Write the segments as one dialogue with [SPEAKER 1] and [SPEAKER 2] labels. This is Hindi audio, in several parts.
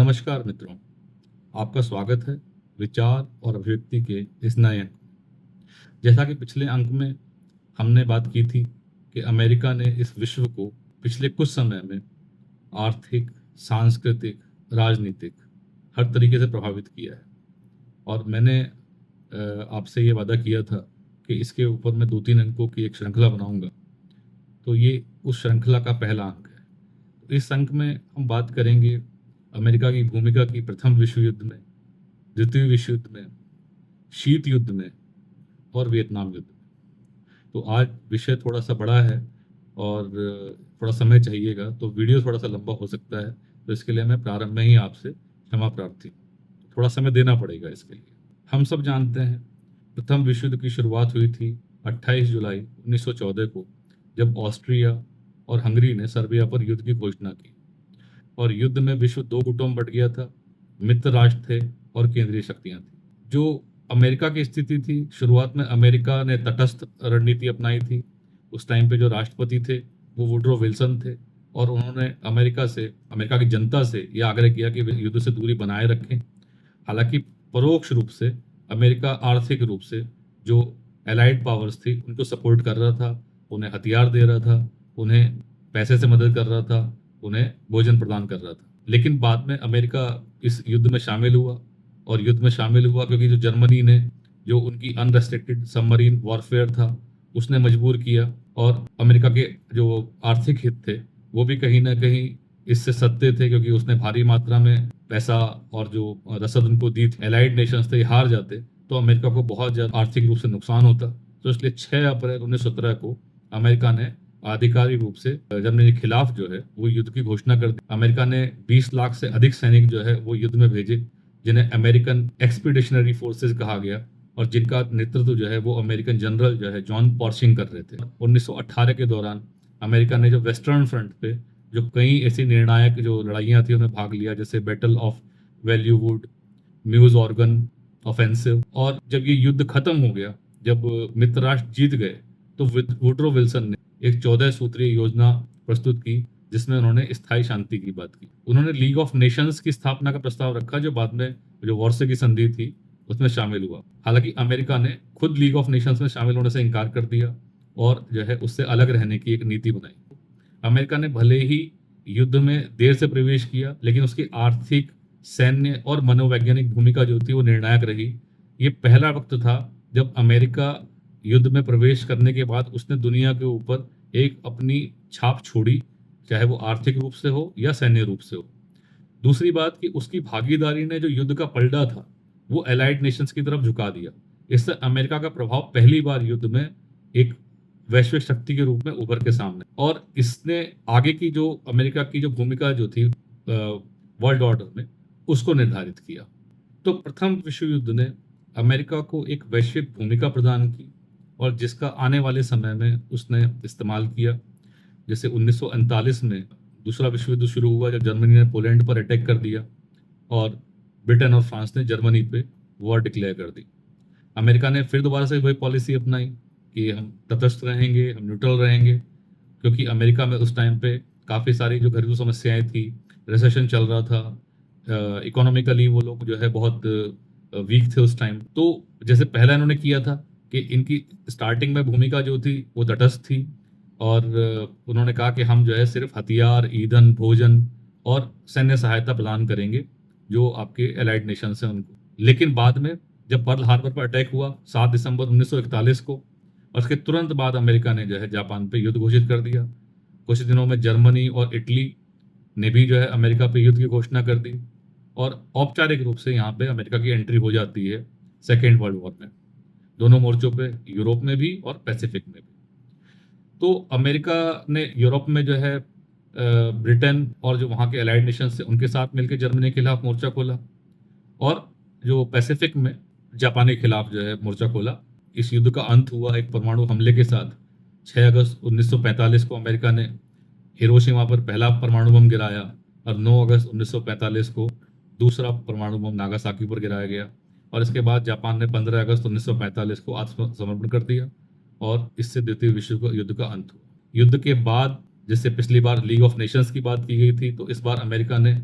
[SPEAKER 1] नमस्कार मित्रों, आपका स्वागत है विचार और अभिव्यक्ति के इस नए अंक। जैसा कि पिछले अंक में हमने बात की थी कि अमेरिका ने इस विश्व को पिछले कुछ समय में आर्थिक, सांस्कृतिक, राजनीतिक हर तरीके से प्रभावित किया है। और मैंने आपसे ये वादा किया था कि इसके ऊपर मैं 2-3 अंकों की एक श्रृंखला बनाऊंगा। तो ये उस श्रृंखला का पहला अंक है। तो इस अंक में हम बात करेंगे अमेरिका की भूमिका की प्रथम विश्व युद्ध में, द्वितीय विश्व युद्ध में, शीत युद्ध में और वियतनाम युद्ध में। तो आज विषय थोड़ा सा बड़ा है और थोड़ा समय चाहिएगा, तो वीडियो थोड़ा सा लंबा हो सकता है। तो इसके लिए मैं प्रारंभ में ही आपसे क्षमा प्रार्थी हूँ। थोड़ा समय देना पड़ेगा इसके लिए। हम सब जानते हैं प्रथम विश्व युद्ध की शुरुआत हुई थी 28 जुलाई 1914 को, जब ऑस्ट्रिया और हंगरी ने सर्बिया पर युद्ध की घोषणा की। और युद्ध में विश्व दो गुटों में बट गया था। मित्र राष्ट्र थे और केंद्रीय शक्तियां थी। जो अमेरिका की स्थिति थी, शुरुआत में अमेरिका ने तटस्थ रणनीति अपनाई थी। उस टाइम पे जो राष्ट्रपति थे वो वुडरो विल्सन थे, और उन्होंने अमेरिका की जनता से यह आग्रह किया कि वे युद्ध से दूरी बनाए रखें। हालांकि परोक्ष रूप से अमेरिका आर्थिक रूप से जो एलाइड पावर्स थी उनको सपोर्ट कर रहा था, उन्हें हथियार दे रहा था, उन्हें पैसे से मदद कर रहा था, उन्हें भोजन प्रदान कर रहा था। लेकिन बाद में अमेरिका इस युद्ध में शामिल हुआ, और युद्ध में शामिल हुआ क्योंकि जो जर्मनी ने जो उनकी अनरेस्ट्रिक्टेड सबमरीन वॉरफेयर था उसने मजबूर किया, और अमेरिका के जो आर्थिक हित थे वो भी कहीं ना कहीं इससे सत्य थे, क्योंकि उसने भारी मात्रा में पैसा और जो रसद उनको दी थी। एलाइड नेशंस थे, हार जाते तो अमेरिका को बहुत ज्यादा आर्थिक रूप से नुकसान होता। तो इसलिए 6 अप्रैल 1917 को अमेरिका ने आधिकारिक रूप से जर्मनी के खिलाफ जो है वो युद्ध की घोषणा कर दी। अमेरिका ने 20 लाख से अधिक सैनिक जो है वो युद्ध में भेजे, जिन्हें अमेरिकन एक्सपीडिशनरी फोर्सेस कहा गया, और जिनका नेतृत्व जो है वो अमेरिकन जनरल जो है जॉन पॉर्शिंग कर रहे थे। 1918 के दौरान अमेरिका ने जो वेस्टर्न फ्रंट पे जो कई ऐसी निर्णायक जो लड़ाइयाँ थी उन्हें भाग लिया, जैसे battle of Belleau Wood, Meuse Argonne offensive. और जब ये युद्ध खत्म हो गया, जब मित्र राष्ट्र जीत गए, तो वुडरो विल्सन ने एक 14 सूत्रीय योजना प्रस्तुत की, जिसमें उन्होंने स्थायी शांति की बात की। उन्होंने लीग ऑफ नेशंस की स्थापना का प्रस्ताव रखा, जो बाद में जो वॉर्से की संधि थी उसमें शामिल हुआ। हालांकि अमेरिका ने खुद लीग ऑफ नेशंस में शामिल होने से इनकार कर दिया और जो है उससे अलग रहने की एक नीति बनाई। अमेरिका ने भले ही युद्ध में देर से प्रवेश किया, लेकिन उसकी आर्थिक, सैन्य और मनोवैज्ञानिक भूमिका जो थी वो निर्णायक रही। ये पहला वक्त था जब अमेरिका युद्ध में प्रवेश करने के बाद उसने दुनिया के ऊपर एक अपनी छाप छोड़ी, चाहे वो आर्थिक रूप से हो या सैन्य रूप से हो। दूसरी बात कि उसकी भागीदारी ने जो युद्ध का पलड़ा था वो एलाइड नेशंस की तरफ झुका दिया। इससे अमेरिका का प्रभाव पहली बार युद्ध में एक वैश्विक शक्ति के रूप में उभर के सामने, और इसने आगे की जो अमेरिका की जो भूमिका जो थी वर्ल्ड ऑर्डर में उसको निर्धारित किया। तो प्रथम विश्व युद्ध ने अमेरिका को एक वैश्विक भूमिका प्रदान की, और जिसका आने वाले समय में उसने इस्तेमाल किया। जैसे 1939 में दूसरा विश्व युद्ध शुरू हुआ, जब जर्मनी ने पोलैंड पर अटैक कर दिया और ब्रिटेन और फ्रांस ने जर्मनी पे वॉर डिक्लेयर कर दी। अमेरिका ने फिर दोबारा से वही पॉलिसी अपनाई कि हम तटस्थ रहेंगे, हम न्यूट्रल रहेंगे, क्योंकि अमेरिका में उस टाइम पे काफ़ी सारी जो घरेलू समस्याएं थी, रिसेशन चल रहा था, इकोनॉमिकली वो लोग जो है बहुत वीक थे उस टाइम। तो जैसे पहला इन्होंने किया था कि इनकी स्टार्टिंग में भूमिका जो थी वो तटस्थ थी, और उन्होंने कहा कि हम जो है सिर्फ हथियार, ईंधन, भोजन और सैन्य सहायता प्रदान करेंगे जो आपके एलाइड नेशन हैं उनको। लेकिन बाद में जब पर्ल हार्बर पर अटैक हुआ 7 दिसंबर 1941 को, और उसके तुरंत बाद अमेरिका ने जो है जापान पे युद्ध घोषित कर दिया। कुछ दिनों में जर्मनी और इटली ने भी जो है अमेरिका पे युद्ध की घोषणा कर दी, और औपचारिक रूप से यहाँ पे अमेरिका की एंट्री हो जाती है सेकेंड वर्ल्ड वॉर में, दोनों मोर्चों पे, यूरोप में भी और पैसिफिक में भी। तो अमेरिका ने यूरोप में जो है ब्रिटेन और जो वहाँ के एलाइड नेशंस थे उनके साथ मिलकर जर्मनी के खिलाफ मोर्चा खोला, और जो पैसिफिक में जापान के खिलाफ जो है मोर्चा खोला। इस युद्ध का अंत हुआ एक परमाणु हमले के साथ। 6 अगस्त 1945 को अमेरिका ने हिरोशिमा पर पहला परमाणु बम गिराया, और 9 अगस्त 1945 को दूसरा परमाणु बम नागासाकी पर गिराया गया। और इसके बाद जापान ने 15 अगस्त 1945 को आत्मसमर्पण कर दिया, और इससे द्वितीय विश्व युद्ध का अंत हुआ। युद्ध के बाद, जैसे पिछली बार लीग ऑफ नेशंस की बात की गई थी, तो इस बार अमेरिका ने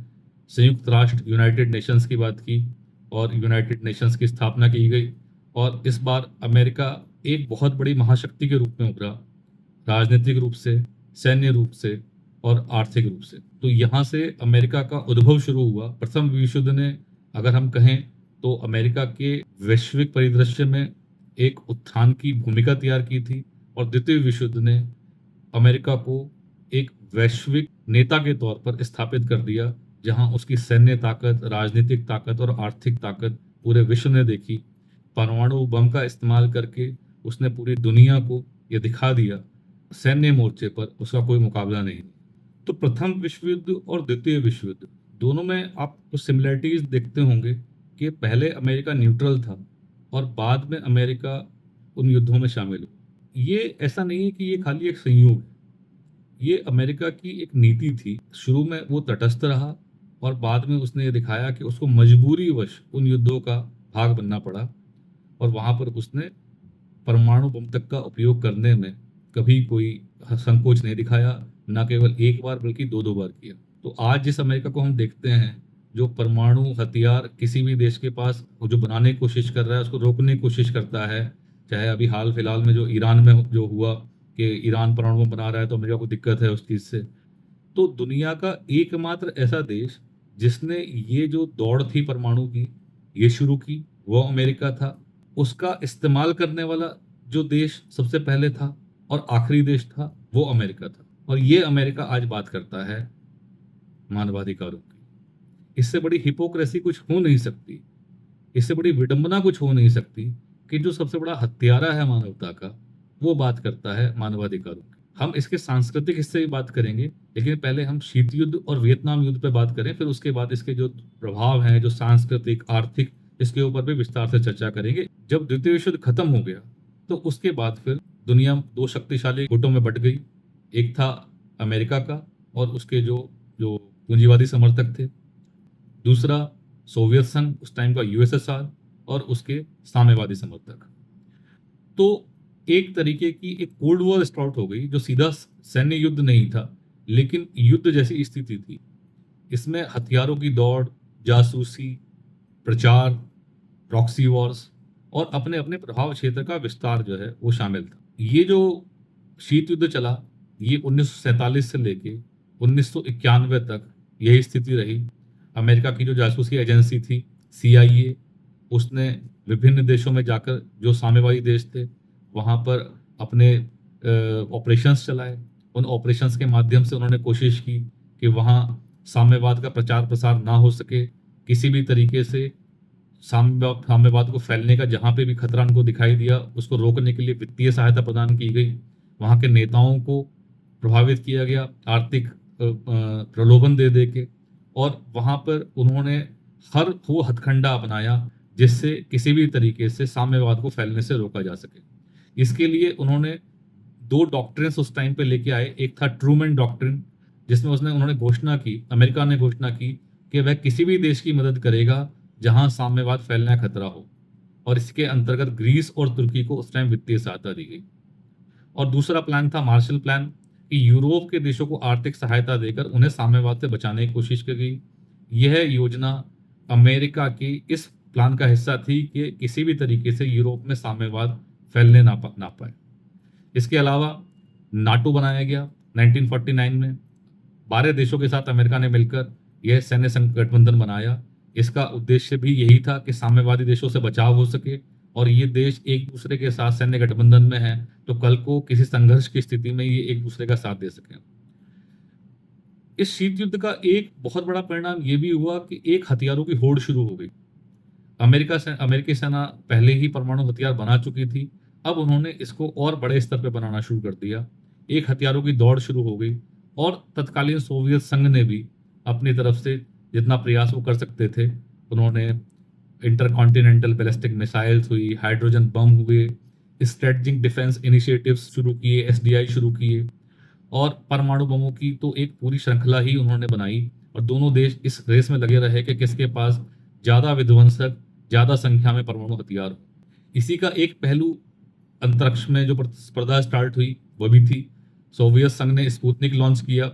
[SPEAKER 1] संयुक्त राष्ट्र यूनाइटेड नेशंस की बात की और यूनाइटेड नेशंस की स्थापना की गई। और इस बार अमेरिका एक बहुत बड़ी महाशक्ति के रूप में उभरा, राजनीतिक रूप से, सैन्य रूप से और आर्थिक रूप से। तो यहाँ से अमेरिका का उद्भव शुरू हुआ। प्रथम विश्व युद्ध ने, अगर हम कहें, तो अमेरिका के वैश्विक परिदृश्य में एक उत्थान की भूमिका तैयार की थी, और द्वितीय विश्व युद्ध ने अमेरिका को एक वैश्विक नेता के तौर पर स्थापित कर दिया, जहां उसकी सैन्य ताकत, राजनीतिक ताकत और आर्थिक ताकत पूरे विश्व ने देखी। परमाणु बम का इस्तेमाल करके उसने पूरी दुनिया को यह दिखा दिया, सैन्य मोर्चे पर उसका कोई मुकाबला नहीं। तो प्रथम विश्व युद्ध और द्वितीय विश्व युद्ध दोनों में आप कुछ सिमिलरिटीज देखते होंगे कि पहले अमेरिका न्यूट्रल था और बाद में अमेरिका उन युद्धों में शामिल हुआ। ये ऐसा नहीं है कि ये खाली एक संयोग है, ये अमेरिका की एक नीति थी। शुरू में वो तटस्थ रहा और बाद में उसने ये दिखाया कि उसको मजबूरी वश उन युद्धों का भाग बनना पड़ा, और वहां पर उसने परमाणु बम तक का उपयोग करने में कभी कोई संकोच नहीं दिखाया, ना केवल एक बार बल्कि दो दो बार किया। तो आज जिस अमेरिका को हम देखते हैं, जो परमाणु हथियार किसी भी देश के पास जो बनाने की कोशिश कर रहा है उसको रोकने की कोशिश करता है, चाहे अभी हाल फिलहाल में जो ईरान में जो हुआ कि ईरान परमाणु बम बना रहा है तो अमेरिका को दिक्कत है उस चीज़ से। तो दुनिया का एकमात्र ऐसा देश जिसने ये जो दौड़ थी परमाणु की ये शुरू की, वो अमेरिका था। उसका इस्तेमाल करने वाला जो देश सबसे पहले था और आखिरी देश था, वो अमेरिका था। और ये अमेरिका आज बात करता है मानवाधिकारों की। इससे बड़ी हिपोक्रेसी कुछ हो नहीं सकती, इससे बड़ी विडंबना कुछ हो नहीं सकती कि जो सबसे बड़ा हत्यारा है मानवता का, वो बात करता है मानवाधिकारों की। हम इसके सांस्कृतिक हिस्से की बात करेंगे, लेकिन पहले हम शीत युद्ध और वियतनाम युद्ध पे बात करें, फिर उसके बाद इसके जो प्रभाव हैं, जो सांस्कृतिक, आर्थिक, इसके ऊपर भी विस्तार से चर्चा करेंगे। जब द्वितीय विश्व युद्ध खत्म हो गया तो उसके बाद फिर दुनिया दो शक्तिशाली गुटों में बट गई। एक था अमेरिका का और उसके जो जो पूंजीवादी समर्थक थे, दूसरा सोवियत संघ, उस टाइम का यूएसएसआर, और उसके साम्यवादी समर्थक। तो एक तरीके की एक कोल्ड वॉर स्टार्ट हो गई, जो सीधा सैन्य युद्ध नहीं था लेकिन युद्ध जैसी स्थिति थी। इसमें हथियारों की दौड़, जासूसी, प्रचार, प्रॉक्सी वॉर्स और अपने अपने प्रभाव क्षेत्र का विस्तार जो है वो शामिल था। ये जो शीत युद्ध चला, ये 1947 से लेके 1991 तक यही स्थिति रही। अमेरिका की जो जासूसी एजेंसी थी CIA, उसने विभिन्न देशों में जाकर जो साम्यवादी देश थे वहाँ पर अपने ऑपरेशंस चलाए। उन ऑपरेशंस के माध्यम से उन्होंने कोशिश की कि वहाँ साम्यवाद का प्रचार प्रसार ना हो सके, किसी भी तरीके से साम्यवाद को फैलने का जहाँ पे भी खतरा उनको दिखाई दिया उसको रोकने के लिए वित्तीय सहायता प्रदान की गई। वहाँ के नेताओं को प्रभावित किया गया आर्थिक प्रलोभन दे दे के, और वहाँ पर उन्होंने हर वो हथकंडा अपनाया जिससे किसी भी तरीके से साम्यवाद को फैलने से रोका जा सके। इसके लिए उन्होंने दो डॉक्ट्रिन्स उस टाइम पे लेके आए। एक था ट्रूमैन डॉक्ट्रिन, जिसमें उन्होंने घोषणा की, अमेरिका ने घोषणा की कि वह किसी भी देश की मदद करेगा जहां साम्यवाद फैलने का खतरा हो, और इसके अंतर्गत ग्रीस और तुर्की को उस टाइम वित्तीय सहायता दी गई। और दूसरा प्लान था मार्शल प्लान, कि यूरोप के देशों को आर्थिक सहायता देकर उन्हें साम्यवाद से बचाने की कोशिश की गई। यह योजना अमेरिका की इस प्लान का हिस्सा थी कि किसी भी तरीके से यूरोप में साम्यवाद फैलने ना पाए। इसके अलावा नाटो बनाया गया 1949 में। 12 देशों के साथ अमेरिका ने मिलकर यह सैन्य गठबंधन बनाया। इसका उद्देश्य भी यही था कि साम्यवादी देशों से बचाव हो सके, और ये देश एक दूसरे के साथ सैन्य गठबंधन में है तो कल को किसी संघर्ष की स्थिति में ये एक दूसरे का साथ दे सकें। इस शीत युद्ध का एक बहुत बड़ा परिणाम ये भी हुआ कि एक हथियारों की होड़ शुरू हो गई। अमेरिकी सेना पहले ही परमाणु हथियार बना चुकी थी, अब उन्होंने इसको और बड़े स्तर पर बनाना शुरू कर दिया। एक हथियारों की दौड़ शुरू हो गई, और तत्कालीन सोवियत संघ ने भी अपनी तरफ से जितना प्रयास वो कर सकते थे, उन्होंने इंटरकॉन्टिनेंटल बैलिस्टिक मिसाइल्स हुई, हाइड्रोजन बम हुए, स्ट्रेटेजिक डिफेंस इनिशिएटिव्स शुरू किए, SDI शुरू किए, और परमाणु बमों की तो एक पूरी श्रृंखला ही उन्होंने बनाई। और दोनों देश इस रेस में लगे रहे कि किसके पास ज़्यादा विध्वंसक, ज़्यादा संख्या में परमाणु हथियार हो। इसी का एक पहलू अंतरिक्ष में जो प्रतिस्पर्धा स्टार्ट हुई वह भी थी। सोवियत संघ ने स्पुतनिक लॉन्च किया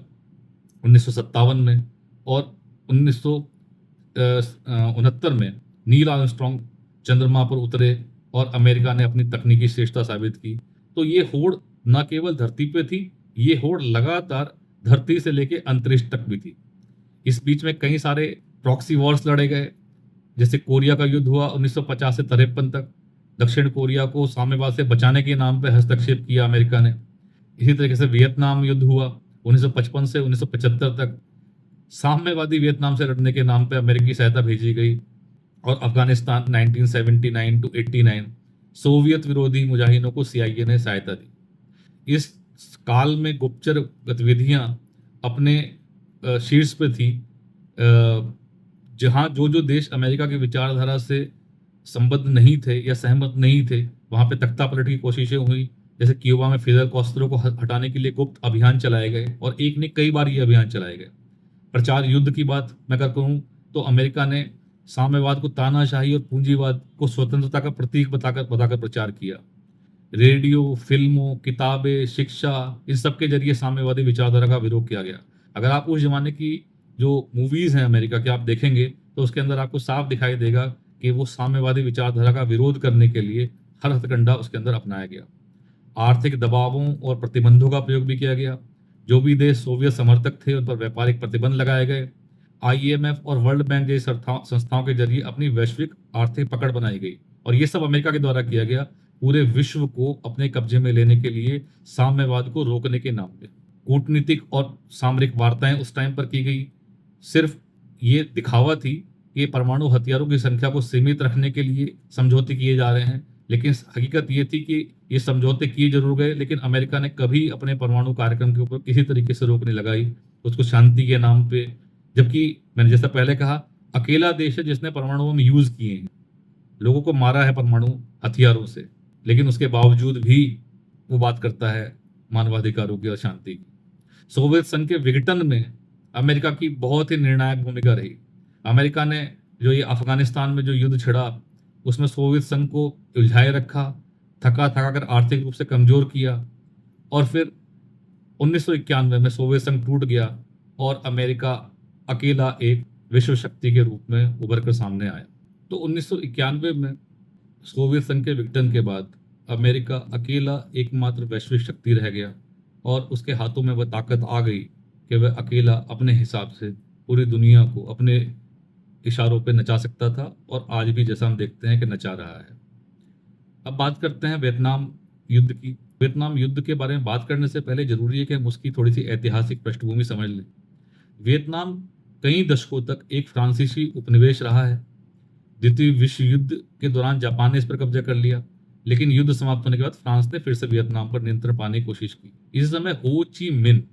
[SPEAKER 1] 1957 में, और 1969 में नील आर्मस्ट्रॉन्ग चंद्रमा पर उतरे और अमेरिका ने अपनी तकनीकी श्रेष्ठता साबित की। तो ये होड़ न केवल धरती पे थी, ये होड़ लगातार धरती से लेके अंतरिक्ष तक भी थी। इस बीच में कई सारे प्रॉक्सी वॉर्स लड़े गए, जैसे कोरिया का युद्ध हुआ 1950 से 53 तक। दक्षिण कोरिया को साम्यवाद से बचाने के नाम पे हस्तक्षेप किया अमेरिका ने। इसी तरीके से वियतनाम युद्ध हुआ 1955 से 1975 तक। साम्यवादी वियतनाम से लड़ने के नाम पे अमेरिकी सहायता भेजी गई। और अफगानिस्तान 1979 टू 89 सोवियत विरोधी मुजाहिदों को CIA ने सहायता दी। इस काल में गुप्तचर गतिविधियां अपने शीर्ष पे थी, जहां जो देश अमेरिका की विचारधारा से संबद्ध नहीं थे या सहमत नहीं थे, वहां पे तख्ता पलट की कोशिशें हुई। जैसे क्यूबा में फिदेल कास्त्रो को हटाने के लिए गुप्त अभियान चलाए गए, और एक ने कई बार ये अभियान चलाए गए। प्रचार युद्ध की बात मैं अगर कहूँ तो अमेरिका ने साम्यवाद को तानाशाही और पूंजीवाद को स्वतंत्रता का प्रतीक बताकर प्रचार किया। रेडियो, फिल्मों, किताबें, शिक्षा, इन सब के जरिए साम्यवादी विचारधारा का विरोध किया गया। अगर आप उस जमाने की जो मूवीज हैं अमेरिका की आप देखेंगे तो उसके अंदर आपको साफ दिखाई देगा कि वो साम्यवादी विचारधारा का विरोध करने के लिए हर हथकंडा उसके अंदर अपनाया गया। आर्थिक दबावों और प्रतिबंधों का प्रयोग भी किया गया। जो भी देश सोवियत समर्थक थे उन पर व्यापारिक प्रतिबंध लगाए गए। IMF और वर्ल्ड बैंक जैसी संस्थाओं के जरिए अपनी वैश्विक आर्थिक पकड़ बनाई गई, और ये सब अमेरिका के द्वारा किया गया पूरे विश्व को अपने कब्जे में लेने के लिए, साम्यवाद को रोकने के नाम पे। कूटनीतिक और सामरिक वार्ताएं उस टाइम पर की गई। सिर्फ ये दिखावा थी कि परमाणु हथियारों की संख्या को सीमित रखने के लिए समझौते किए जा रहे हैं, लेकिन हकीकत ये थी कि ये समझौते किए जरूर गए, लेकिन अमेरिका ने कभी अपने परमाणु कार्यक्रम के ऊपर किसी तरीके से रोक नहीं लगाई, उसको शांति के नाम पे। जबकि मैंने जैसा पहले कहा, अकेला देश है जिसने परमाणु बम यूज किए हैं, लोगों को मारा है परमाणु हथियारों से, लेकिन उसके बावजूद भी वो बात करता है मानवाधिकारों की और शांति की। सोवियत संघ के विघटन में अमेरिका की बहुत ही निर्णायक भूमिका रही। अमेरिका ने जो ये अफगानिस्तान में जो युद्ध छिड़ा उसमें सोवियत संघ को उलझाए रखा, थका कर आर्थिक रूप से कमजोर किया, और फिर 1991 में सोवियत संघ टूट गया और अमेरिका अकेला एक विश्व शक्ति के रूप में उभर कर सामने आया। तो 1991 में सोवियत संघ के विघटन के बाद अमेरिका अकेला एकमात्र वैश्विक शक्ति रह गया, और उसके हाथों में वह ताकत आ गई कि वह अकेला अपने हिसाब से पूरी दुनिया को अपने इशारों पे नचा सकता था, और आज भी जैसा हम देखते हैं कि नचा रहा है। अब बात करते हैं वियतनाम युद्ध की। वियतनाम युद्ध के बारे में बात करने से पहले जरूरी है कि हम उसकी थोड़ी सी ऐतिहासिक पृष्ठभूमि समझ लें। वियतनाम कई दशकों तक एक फ्रांसीसी उपनिवेश रहा है। द्वितीय विश्व युद्ध के दौरान जापान ने इस पर कब्जा कर लिया, लेकिन युद्ध समाप्त होने के बाद फ्रांस ने फिर से वियतनाम पर नियंत्रण पाने की कोशिश की। इस समय हो ची मिन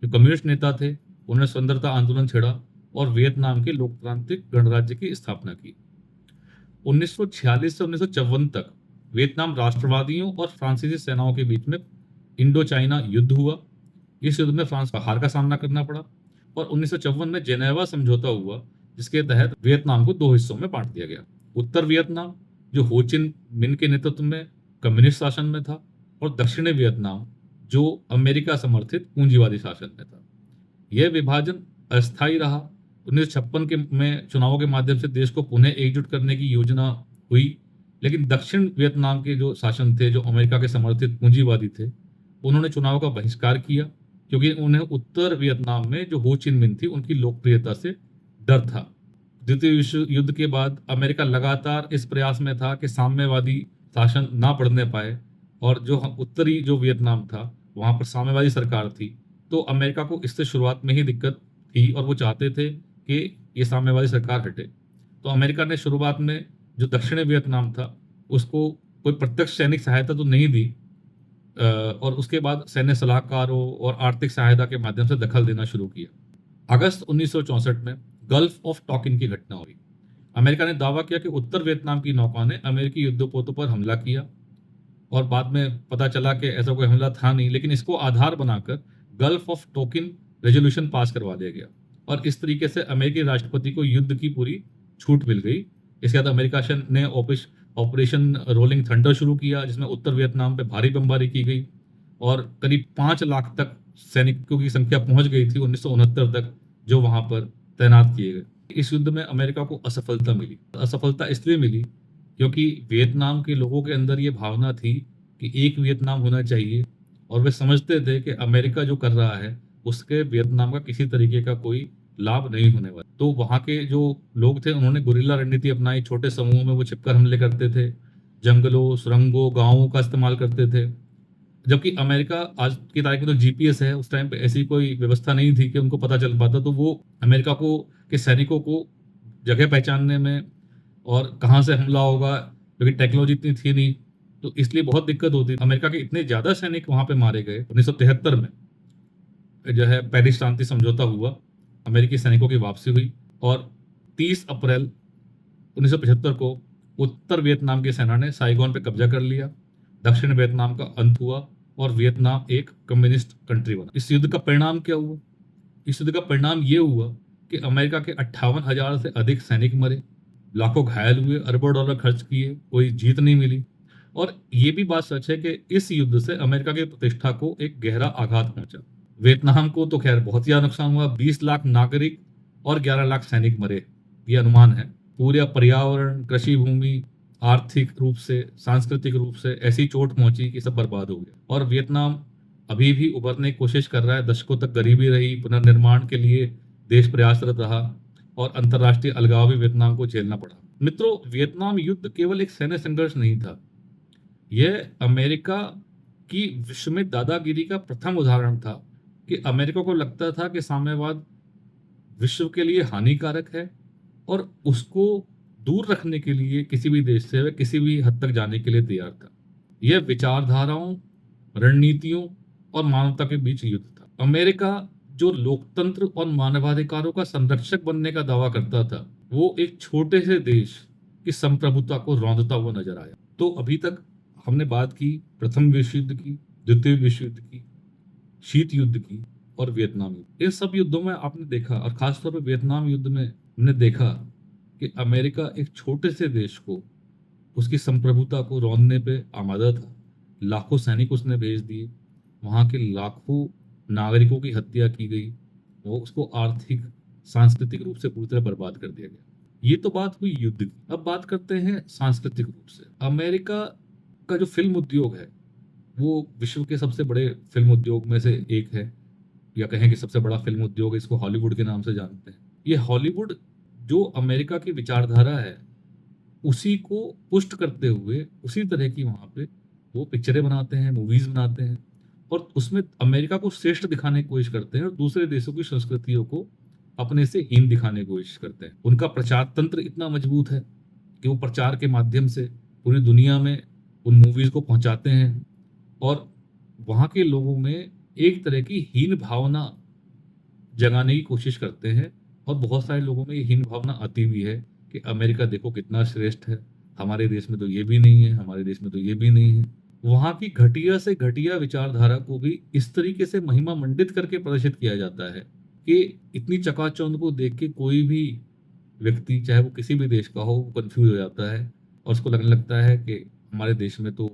[SPEAKER 1] जो कम्युनिस्ट नेता थे, उन्होंने स्वतंत्रता आंदोलन छेड़ा और वियतनाम के लोकतांत्रिक गणराज्य की स्थापना की। 1946 से 1954 तक वियतनाम राष्ट्रवादियों और फ्रांसीसी सेनाओं के बीच में इंडो चाइना युद्ध हुआ। इस युद्ध में फ्रांस को हार का सामना करना पड़ा, और 1954 में जेनेवा समझौता हुआ, जिसके तहत वियतनाम को दो हिस्सों में बांट दिया गया। उत्तर वियतनाम जो हो चिन मिन के नेतृत्व में कम्युनिस्ट शासन में था, और दक्षिणी वियतनाम जो अमेरिका समर्थित पूंजीवादी शासन में था। यह विभाजन अस्थायी रहा। 1956 के में चुनावों के माध्यम से देश को पुनः एकजुट करने की योजना हुई, लेकिन दक्षिण वियतनाम के जो शासन थे, जो अमेरिका के समर्थित पूंजीवादी थे, उन्होंने चुनाव का बहिष्कार किया, क्योंकि उन्हें उत्तर वियतनाम में जो हो चिन मिन थी उनकी लोकप्रियता से डर था। द्वितीय विश्व युद्ध के बाद अमेरिका लगातार इस प्रयास में था कि साम्यवादी शासन ना पड़ने पाए, और जो उत्तरी जो वियतनाम था वहां पर साम्यवादी सरकार थी, तो अमेरिका को इससे शुरुआत में ही दिक्कत थी, और वो चाहते थे कि ये साम्यवादी सरकार हटे। तो अमेरिका ने शुरुआत में जो दक्षिणी वियतनाम था उसको कोई प्रत्यक्ष सैनिक सहायता तो नहीं दी, और उसके बाद सैन्य सलाहकारों और आर्थिक सहायता के माध्यम से दखल देना शुरू किया। अगस्त 1964 में गल्फ ऑफ टॉकिन की घटना हुई। अमेरिका ने दावा किया कि उत्तर वियतनाम की नौका ने अमेरिकी युद्धपोतों पर हमला किया, और बाद में पता चला कि ऐसा कोई हमला था नहीं, लेकिन इसको आधार बनाकर gulf of token resolution pass करवा दिया गया, और इस तरीके से अमेरिकी राष्ट्रपति को युद्ध की पूरी छूट मिल गई। इसके बाद अमेरिका ने ऑपरेशन रोलिंग थंडर शुरू किया, जिसमें उत्तर वियतनाम पे भारी बमबारी की गई, और करीब 5 लाख तक सैनिकों की संख्या पहुंच गई थी 1969 तक, जो वहां पर तैनात किए गए। इस युद्ध में अमेरिका को असफलता मिली। असफलता इसलिए मिली क्योंकि वियतनाम के लोगों के अंदर ये भावना थी कि एक वियतनाम होना चाहिए, और वे समझते थे कि अमेरिका जो कर रहा है उसके वियतनाम का किसी तरीके का कोई लाभ नहीं होने वाला। तो वहाँ के जो लोग थे उन्होंने गुरिल्ला रणनीति अपनाई। छोटे समूहों में वो छिपकर हमले करते थे, जंगलों, सुरंगों, गांवों का इस्तेमाल करते थे। जबकि अमेरिका आज की तारीख में तो जीपीएस है, उस टाइम पे ऐसी कोई व्यवस्था नहीं थी कि उनको पता चल पाता। तो वो अमेरिका को के सैनिकों को जगह पहचानने में और कहाँ से हमला होगा, क्योंकि टेक्नोलॉजी इतनी थी नहीं, तो इसलिए बहुत दिक्कत होती। अमेरिका के इतने ज्यादा सैनिक वहां पे मारे गए। 1973 में जो है पेरिस शांति समझौता हुआ, अमेरिकी सैनिकों की वापसी हुई, और 30 अप्रैल 1975 को उत्तर वियतनाम की सेना ने साइगोन पे कब्जा कर लिया। दक्षिण वियतनाम का अंत हुआ और वियतनाम एक कम्युनिस्ट कंट्री बना। इस युद्ध का परिणाम क्या हुआ? इस युद्ध का परिणाम ये हुआ कि अमेरिका के 58,000 से अधिक सैनिक मरे, लाखों घायल हुए, अरबों डॉलर खर्च किए, कोई जीत नहीं मिली। और ये भी बात सच है कि इस युद्ध से अमेरिका की प्रतिष्ठा को एक गहरा आघात पहुंचा। वियतनाम को तो खैर बहुत ज्यादा नुकसान हुआ, 20 लाख नागरिक और 11 लाख सैनिक मरे, ये अनुमान है। पूरे पर्यावरण, कृषि भूमि, आर्थिक रूप से, सांस्कृतिक रूप से ऐसी चोट पहुंची कि सब बर्बाद हो गया। और वियतनाम अभी भी उभरने की कोशिश कर रहा है। दशकों तक गरीबी रही, पुनर्निर्माण के लिए देश प्रयासरत रहा, और अंतर्राष्ट्रीय अलगाव भी वियतनाम को झेलना पड़ा। मित्रों, वियतनाम युद्ध केवल एक सैन्य संघर्ष नहीं था, यह अमेरिका की विश्व में दादागिरी का प्रथम उदाहरण था कि अमेरिका को लगता था कि साम्यवाद विश्व के लिए हानिकारक है, और उसको दूर रखने के लिए किसी भी देश से वह किसी भी हद तक जाने के लिए तैयार था। यह विचारधाराओं, रणनीतियों और मानवता के बीच युद्ध था। अमेरिका जो लोकतंत्र और मानवाधिकारों का संरक्षक बनने का दावा करता था, वो एक छोटे से देश की संप्रभुता को रौंदता हुआ नजर आया। तो अभी तक हमने बात की प्रथम विश्व युद्ध की, द्वितीय विश्व युद्ध की, शीत युद्ध की और वियतनाम युद्ध। इन सब युद्धों में आपने देखा, और खासतौर पर वियतनाम युद्ध में हमने देखा कि अमेरिका एक छोटे से देश को, उसकी संप्रभुता को रौंदने पे आमादा था। लाखों सैनिक उसने भेज दिए, वहां के लाखों नागरिकों की हत्या की गई, वो उसको आर्थिक, सांस्कृतिक रूप से पूरी तरह बर्बाद कर दिया गया। ये तो बात हुई युद्ध की। अब बात करते हैं सांस्कृतिक रूप से। अमेरिका का जो फिल्म उद्योग है वो विश्व के सबसे बड़े फिल्म उद्योग में से एक है, या कहें कि सबसे बड़ा फिल्म उद्योग है। इसको हॉलीवुड के नाम से जानते हैं। ये हॉलीवुड जो अमेरिका की विचारधारा है उसी को पुष्ट करते हुए उसी तरह की वहां पे वो पिक्चरें बनाते हैं, मूवीज बनाते हैं, और उसमें अमेरिका को श्रेष्ठ दिखाने की कोशिश करते हैं और दूसरे देशों की संस्कृतियों को अपने से हीन दिखाने की कोशिश करते हैं। उनका प्रचार तंत्र इतना मजबूत है कि वो प्रचार के माध्यम से पूरी दुनिया में उन मूवीज को पहुंचाते हैं, और वहां के लोगों में एक तरह की हीन भावना जगाने की कोशिश करते हैं। और बहुत सारे लोगों में ये हीन भावना आती भी है कि अमेरिका देखो कितना श्रेष्ठ है, हमारे देश में तो ये भी नहीं है, हमारे देश में तो ये भी नहीं है। वहां की घटिया से घटिया विचारधारा को भी इस तरीके से महिमा मंडित करके प्रदर्शित किया जाता है कि इतनी चकाचौंध को देख के कोई भी व्यक्ति, चाहे वो किसी भी देश का हो, वो कंफ्यूज हो जाता है, और उसको लगने लगता है कि हमारे देश में तो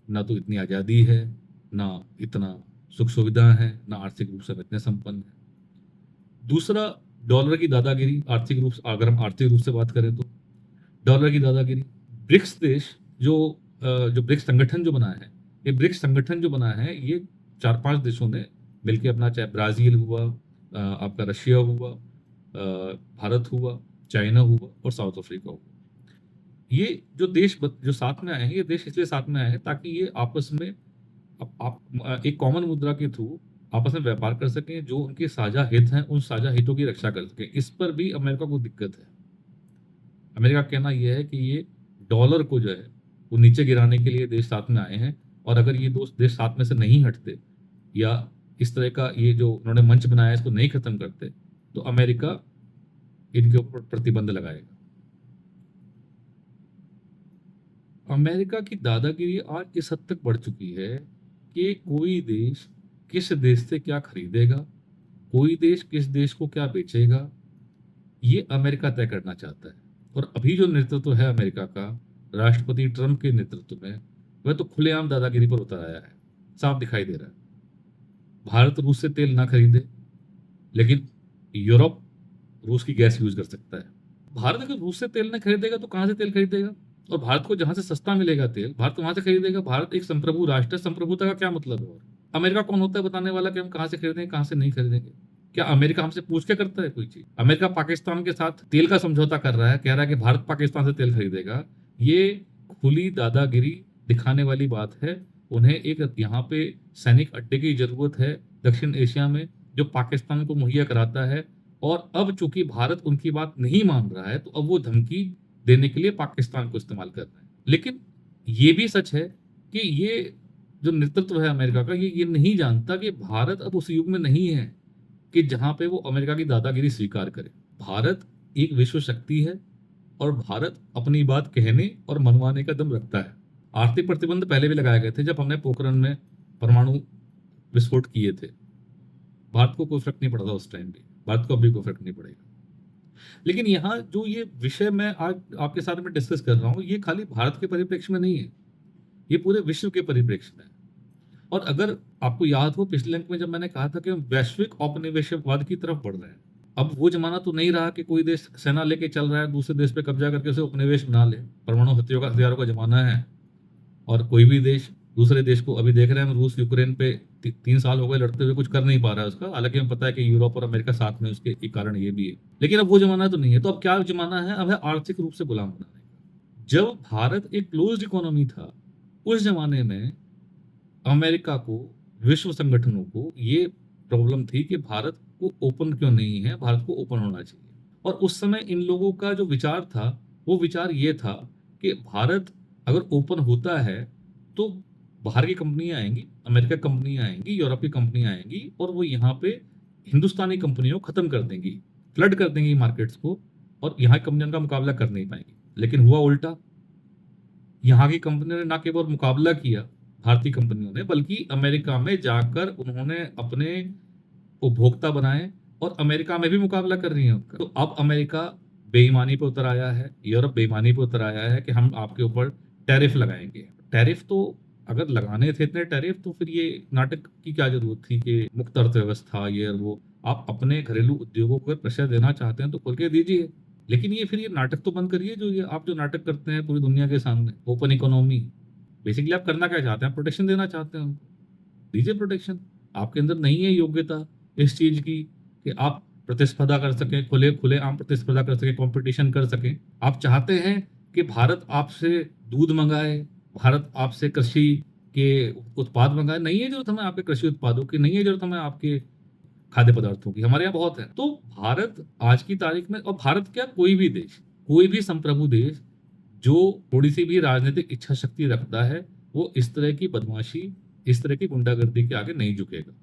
[SPEAKER 1] ना तो इतनी आज़ादी है, ना इतना सुख सुविधा है, ना आर्थिक रूप से हम इतने संपन्न हैं। दूसरा, डॉलर की दादागिरी। आर्थिक रूप से, अगर हम आर्थिक रूप से बात करें तो डॉलर की दादागिरी। ब्रिक्स देश जो ब्रिक्स संगठन जो बना है, ये ब्रिक्स संगठन जो बना है, ये 4-5 देशों ने मिलकर अपना, चाहे ब्राजील हुआ, आपका रशिया हुआ, भारत हुआ, चाइना हुआ और साउथ अफ्रीका हुआ। ये जो देश जो साथ में आए हैं, ये देश इसलिए साथ में आए हैं ताकि ये आपस में आप एक कॉमन मुद्रा के थ्रू आपस में व्यापार कर सकें, जो उनके साझा हित हैं उन साझा हितों की रक्षा कर सकें। इस पर भी अमेरिका को दिक्कत है। अमेरिका का कहना यह है कि ये डॉलर को जो है वो नीचे गिराने के लिए देश साथ में आए हैं, और अगर ये दो देश साथ में से नहीं हटते, या इस तरह का ये जो उन्होंने मंच बनाया है इसको नहीं खत्म करते, तो अमेरिका इनके ऊपर प्रतिबंध लगाएगा। अमेरिका की दादागिरी आज इस हद तक बढ़ चुकी है कि कोई देश किस देश से क्या खरीदेगा, कोई देश किस देश को क्या बेचेगा, ये अमेरिका तय करना चाहता है। और अभी जो नेतृत्व है अमेरिका का, राष्ट्रपति ट्रंप के नेतृत्व में, वह तो खुलेआम दादागिरी पर उतर आया है, साफ दिखाई दे रहा है। भारत रूस से तेल ना खरीदे, लेकिन यूरोप रूस की गैस यूज कर सकता है। भारत अगर रूस से तेल न खरीदेगा तो कहाँ से तेल खरीदेगा? और भारत को जहां से सस्ता मिलेगा तेल, भारत वहां से खरीदेगा। भारत एक संप्रभु राष्ट्र है। संप्रभुता का क्या मतलब है? और अमेरिका कौन होता है बताने वाला कि हम कहाँ से खरीदेंगे, कहाँ से नहीं खरीदेंगे? क्या अमेरिका हमसे पूछ के करता है कोई चीज? अमेरिका पाकिस्तान के साथ तेल का समझौता कर रहा है, कह रहा है कि भारत पाकिस्तान से तेल खरीदेगा। ये खुली दादागिरी दिखाने वाली बात है। उन्हें एक यहाँ पे सैनिक अड्डे की जरूरत है दक्षिण एशिया में, जो पाकिस्तान को मुहैया कराता है। और अब चूंकि भारत उनकी बात नहीं मान रहा है, तो अब वो धमकी देने के लिए पाकिस्तान को इस्तेमाल कर रहे हैं। लेकिन ये भी सच है कि ये जो नेतृत्व है अमेरिका का, ये नहीं जानता कि भारत अब उस युग में नहीं है कि जहां पे वो अमेरिका की दादागिरी स्वीकार करे। भारत एक विश्व शक्ति है और भारत अपनी बात कहने और मनवाने का दम रखता है। आर्थिक प्रतिबंध पहले भी लगाए गए थे जब हमने पोखरण में परमाणु विस्फोट किए थे। भारत को कोई फर्क नहीं पड़ा था उस टाइम भी, भारत को अभी कोई फर्क नहीं पड़ेगा। लेकिन यहाँ जो ये विषय मैं आज आपके साथ में डिस्कस कर रहा हूँ, ये खाली भारत के परिप्रेक्ष्य में नहीं है, ये पूरे विश्व के परिप्रेक्ष्य में है। और अगर आपको याद हो पिछले अंक में जब मैंने कहा था कि हम वैश्विक औपनिवेशवाद की तरफ बढ़ रहे हैं, अब वो जमाना तो नहीं रहा कि कोई देश सेना लेके चल रहा है दूसरे देश पे कब्जा करके उसे उपनिवेश बना ले। परमाणु हथियारों का जमाना है और कोई भी देश दूसरे देश को, अभी देख रहे हैं हम रूस यूक्रेन पे 3 साल हो गए लड़ते हुए, कुछ कर नहीं पा रहा है उसका। हालांकि हमें पता है कि यूरोप और अमेरिका साथ में, उसके एक कारण ये भी है। लेकिन अब वो जमाना तो नहीं है। तो अब क्या जमाना है? अब है आर्थिक रूप से गुलाम बनाने का। जब भारत एक क्लोज्ड इकोनॉमी था, उस जमाने में अमेरिका को, विश्व संगठनों को ये प्रॉब्लम थी कि भारत को ओपन क्यों नहीं है, भारत को ओपन होना चाहिए। और उस समय इन लोगों का जो विचार था, वो विचार ये था कि भारत अगर ओपन होता है तो बाहर की कंपनियां आएंगी, अमेरिका कंपनियां आएंगी, यूरोप की कंपनियां आएंगी और वो यहाँ पे हिंदुस्तानी कंपनियों को खत्म कर देंगी, फ्लड कर देंगी मार्केट्स को, और यहाँ की कंपनियों का मुकाबला कर नहीं पाएंगी। लेकिन हुआ उल्टा। यहाँ की कंपनियों ने ना केवल मुकाबला किया भारतीय कंपनियों ने, बल्कि अमेरिका में जाकर उन्होंने अपने उपभोक्ता बनाए और अमेरिका में भी मुकाबला कर रही है उनका। तो अब अमेरिका बेईमानी पे उतर आया है, यूरोप बेईमानी पे उतर आया है कि हम आपके ऊपर टैरिफ लगाएंगे। टैरिफ तो अगर लगाने थे इतने टैरिफ, तो फिर ये नाटक की क्या जरूरत थी कि मुक्त अर्थव्यवस्था ये और वो। आप अपने घरेलू उद्योगों को प्रेशर देना चाहते हैं तो खोल के दीजिए। लेकिन ये फिर ये नाटक तो बंद करिए, जो ये आप जो नाटक करते हैं पूरी दुनिया के सामने। ओपन इकोनॉमी, बेसिकली आप करना क्या चाहते हैं? प्रोटेक्शन देना चाहते हैं उनको, दीजिए प्रोटेक्शन। आपके अंदर नहीं है योग्यता इस चीज की कि आप प्रतिस्पर्धा कर सकें, खुले खुले आम प्रतिस्पर्धा कर सकें, कंपटीशन कर सकें। आप चाहते हैं कि भारत आपसे दूध मंगाए, भारत आपसे कृषि के उत्पाद मंगाए। नहीं है जरूरत हमें आपके कृषि उत्पादों की, नहीं है जरूरत हमें आपके खाद्य पदार्थों की, हमारे यहाँ बहुत है। तो भारत आज की तारीख में, और भारत क्या, कोई भी देश, कोई भी संप्रभु देश जो थोड़ी सी भी राजनीतिक इच्छा शक्ति रखता है, वो इस तरह की बदमाशी, इस तरह की गुंडागर्दी के आगे नहीं झुकेगा।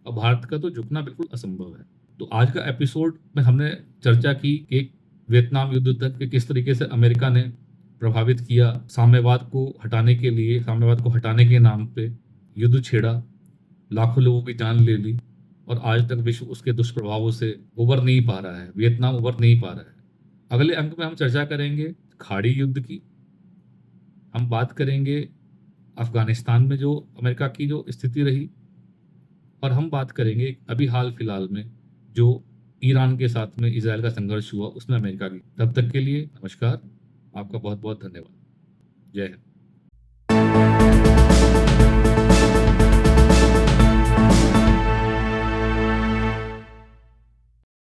[SPEAKER 1] और भारत का तो झुकना बिल्कुल असंभव है। तो आज का एपिसोड में हमने चर्चा की कि वियतनाम युद्ध तक कि किस तरीके से अमेरिका ने प्रभावित किया, साम्यवाद को हटाने के लिए, साम्यवाद को हटाने के नाम पे युद्ध छेड़ा, लाखों लोगों की जान ले ली, और आज तक विश्व उसके दुष्प्रभावों से उबर नहीं पा रहा है, वियतनाम उबर नहीं पा रहा है। अगले अंक में हम चर्चा करेंगे खाड़ी युद्ध की, हम बात करेंगे अफगानिस्तान में जो अमेरिका की जो स्थिति रही, और हम बात करेंगे अभी हाल फिलहाल में जो ईरान के साथ में इजराइल का संघर्ष हुआ, उसमें अमेरिका की। तब तक के लिए नमस्कार, आपका बहुत बहुत धन्यवाद। जय हिंद।